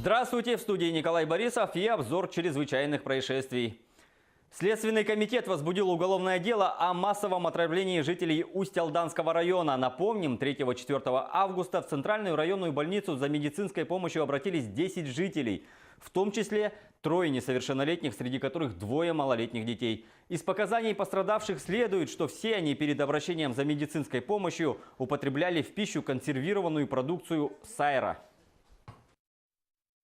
Здравствуйте, в студии Николай Борисов и обзор чрезвычайных происшествий. Следственный комитет возбудил уголовное дело о массовом отравлении жителей Усть-Алданского района. Напомним, 3-4 августа в Центральную районную больницу за медицинской помощью обратились 10 жителей, в том числе 3 несовершеннолетних, среди которых 2 малолетних детей. Из показаний пострадавших следует, что все они перед обращением за медицинской помощью употребляли в пищу консервированную продукцию сайра.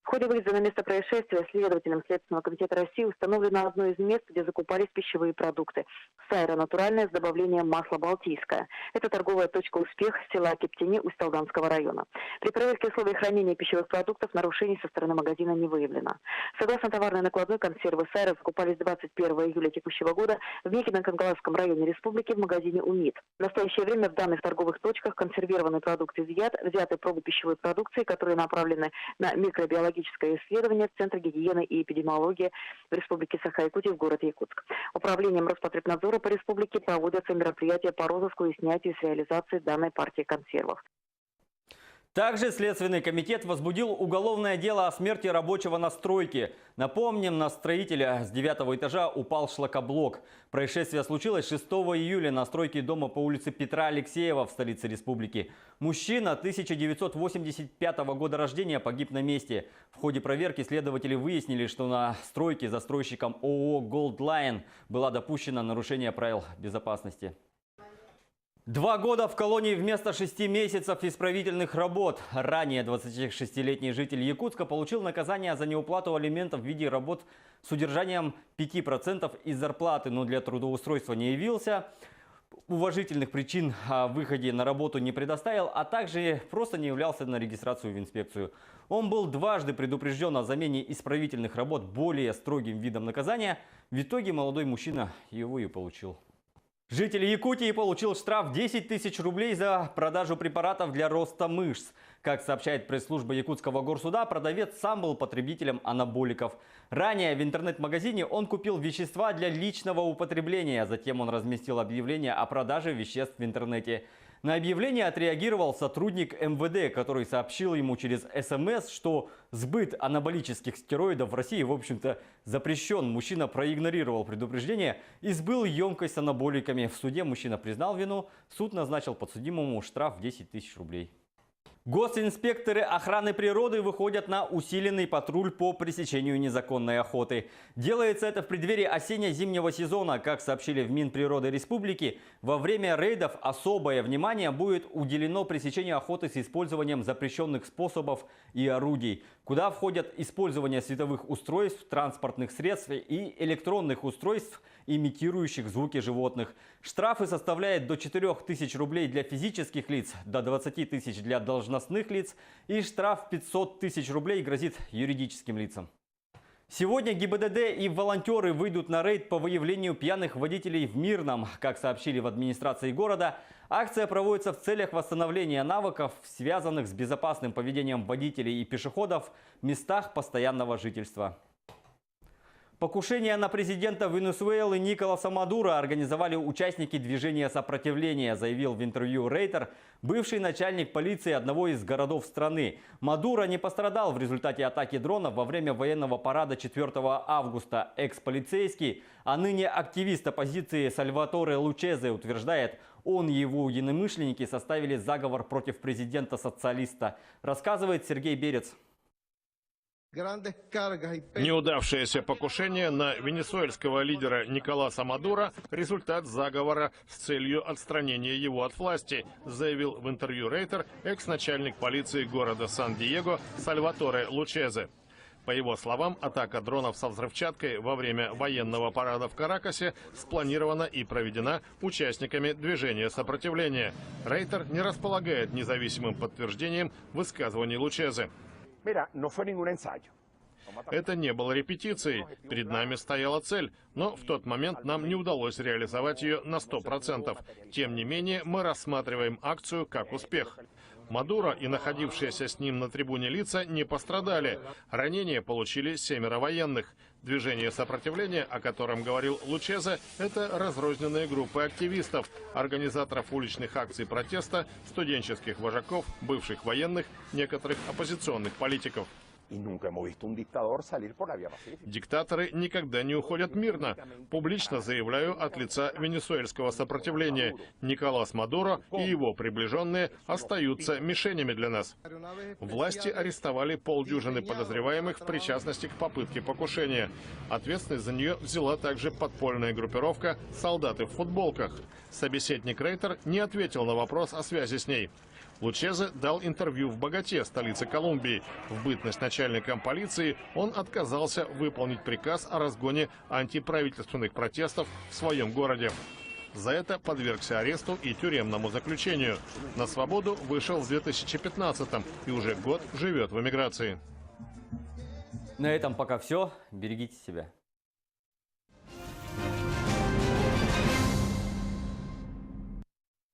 В ходе выезда на место происшествия следователям Следственного комитета России установлено одно из мест, где закупались пищевые продукты. Сайра натуральная с добавлением масла балтийское. Это торговая точка «Успех» села Кептени Усть-Алданского района. При проверке условий хранения пищевых продуктов нарушений со стороны магазина не выявлено. Согласно товарной накладной, консервы сайра закупались 21 июля текущего года в Мекино-Кангаласском районе республики в магазине «УМИД». В настоящее время в данных торговых точках консервированный продукт изъят, взяты пробы пищевой продукции, которые направлены на микробиологическое исследование в Центре гигиены и эпидемиологии в Республике Саха-Якутия в городе Якутск. Управлением Роспотребнадзора по республике проводятся мероприятия по розыску и снятию с реализации данной партии консервов. Также Следственный комитет возбудил уголовное дело о смерти рабочего на стройке. Напомним, на строителя с 9-го этажа упал шлакоблок. Происшествие случилось 6 июля на стройке дома по улице Петра Алексеева в столице республики. Мужчина 1985 года рождения погиб на месте. В ходе проверки следователи выяснили, что на стройке застройщиком ООО «Голдлайн» было допущено нарушение правил безопасности. 2 года в колонии вместо 6 месяцев исправительных работ. Ранее 26-летний житель Якутска получил наказание за неуплату алиментов в виде работ с удержанием 5% из зарплаты, но для трудоустройства не явился. Уважительных причин о выходе на работу не предоставил, а также просто не являлся на регистрацию в инспекцию. Он был дважды предупрежден о замене исправительных работ более строгим видом наказания. В итоге молодой мужчина его и получил. Житель Якутии получил штраф 10 тысяч рублей за продажу препаратов для роста мышц. Как сообщает пресс-служба Якутского горсуда, продавец сам был потребителем анаболиков. Ранее в интернет-магазине он купил вещества для личного употребления. Затем он разместил объявление о продаже веществ в интернете. На объявление отреагировал сотрудник МВД, который сообщил ему через СМС, что сбыт анаболических стероидов в России, в общем-то, запрещен. Мужчина проигнорировал предупреждение и сбыл емкость с анаболиками. В суде мужчина признал вину. Суд назначил подсудимому штраф в 10 тысяч рублей. Госинспекторы охраны природы выходят на усиленный патруль по пресечению незаконной охоты. Делается это в преддверии осенне-зимнего сезона. Как сообщили в Минприроды Республики, во время рейдов особое внимание будет уделено пресечению охоты с использованием запрещенных способов и орудий, куда входят использование световых устройств, транспортных средств и электронных устройств, имитирующих звуки животных. Штрафы составляют до 4 тысяч рублей для физических лиц, до 20 тысяч для должностных лиц и штраф 500 тысяч рублей грозит юридическим лицам. Сегодня ГИБДД и волонтеры выйдут на рейд по выявлению пьяных водителей в Мирном. Как сообщили в администрации города, акция проводится в целях восстановления навыков, связанных с безопасным поведением водителей и пешеходов в местах постоянного жительства. Покушение на президента Венесуэлы Николаса Мадуро организовали участники движения сопротивления, заявил в интервью Рейтер бывший начальник полиции одного из городов страны. Мадуро не пострадал в результате атаки дронов во время военного парада 4 августа. Экс-полицейский, а ныне активист оппозиции Сальваторе Лучезе утверждает, он и его единомышленники составили заговор против президента-социалиста. Рассказывает Сергей Берец. Неудавшееся покушение на венесуэльского лидера Николаса Мадуро – результат заговора с целью отстранения его от власти, заявил в интервью Рейтер экс-начальник полиции города Сан-Диего Сальваторе Лучезе. По его словам, атака дронов со взрывчаткой во время военного парада в Каракасе спланирована и проведена участниками движения сопротивления. Рейтер не располагает независимым подтверждением высказываний Лучезе. Это не было репетицией. Перед нами стояла цель, но в тот момент нам не удалось реализовать ее на 100%. Тем не менее, мы рассматриваем акцию как успех. Мадуро и находившиеся с ним на трибуне лица не пострадали. Ранения получили 7 военных. Движение сопротивления, о котором говорил Лучезе, это разрозненные группы активистов, организаторов уличных акций протеста, студенческих вожаков, бывших военных, некоторых оппозиционных политиков. y nunca hemos visto un dictador salir por la vía pacífica. Диктаторы никогда не уходят мирно. Публично заявляю от лица венесуэльского сопротивления. Николас Мадуро и его приближенные остаются мишенями для нас. Власти арестовали полдюжины подозреваемых в причастности к попытке покушения. Ответственность за нее взяла также подпольная группировка «Солдаты в футболках». Собеседник Рейтер не ответил на вопрос о связи с ней. Лучезе дал интервью в Боготе, столице Колумбии. В бытность начальником полиции он отказался выполнить приказ о разгоне антиправительственных протестов в своем городе. За это подвергся аресту и тюремному заключению. На свободу вышел в 2015-м и уже год живет в эмиграции. На этом пока все. Берегите себя.